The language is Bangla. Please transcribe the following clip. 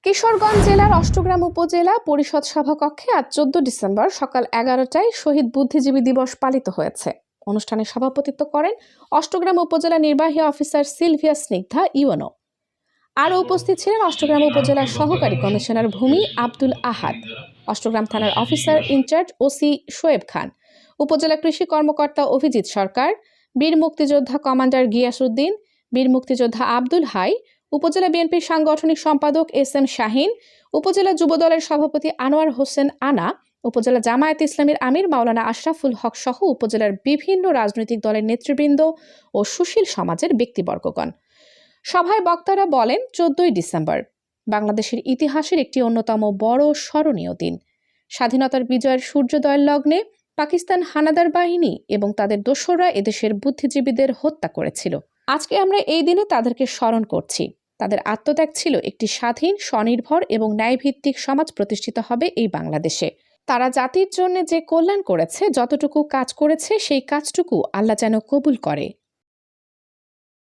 কিশোরগঞ্জ জেলার অষ্টগ্রাম উপজেলা পরিষদ সভাকক্ষে আজ 14 ডিসেম্বর সকাল 11টায় শহীদ বুদ্ধিজীবী দিবস পালিত হয়েছে। অনুষ্ঠানে সভাপতিত্ব করেন অষ্টগ্রাম উপজেলা নির্বাহী অফিসার সিলভিয়া স্নিগ্ধা ইউনো। আরও উপস্থিত ছিলেন অষ্টগ্রাম উপজেলার সহকারী কমিশনার ভূমি আব্দুল আহাদ, অষ্টগ্রাম থানার অফিসার ইনচার্জ ওসি শোয়েব খান, উপজেলা কৃষি কর্মকর্তা অভিজিৎ সরকার, বীর মুক্তিযোদ্ধা কমান্ডার গিয়াসউদ্দিন, বীর মুক্তিযোদ্ধা আব্দুল হাই, উপজেলা বিএনপির সাংগঠনিক সম্পাদক এস.এম. শাহিন, উপজেলা যুবদলের সভাপতি আনোয়ার হোসেন আনা, উপজেলা জামায়াতে ইসলামীর আমির মাওলানা আশরাফুল হক সহ উপজেলার বিভিন্ন রাজনৈতিক দলের নেতৃবৃন্দ ও সুশীল সমাজের ব্যক্তিবর্গগণ। সভায় বক্তারা বলেন, 14 ডিসেম্বর বাংলাদেশের ইতিহাসের একটি অন্যতম বড় স্মরণীয় দিন। স্বাধীনতার বিজয়ের সূর্যোদয়ের লগ্নে পাকিস্তান হানাদার বাহিনী এবং তাদের দোসররা এদেশের বুদ্ধিজীবীদের হত্যা করেছিল। আজকে আমরা এই দিনে তাদেরকে স্মরণ করছি। তাদের আত্মত্যাগ ছিল একটি স্বাধীন, স্বনির্ভর এবং ন্যায়ভিত্তিক সমাজ প্রতিষ্ঠিত হবে এই বাংলাদেশে। তারা জাতির জন্য যে কল্যাণ করেছে, যতটুকু কাজ করেছে, সেই কাজটুকু আল্লাহ যেন কবুল করে।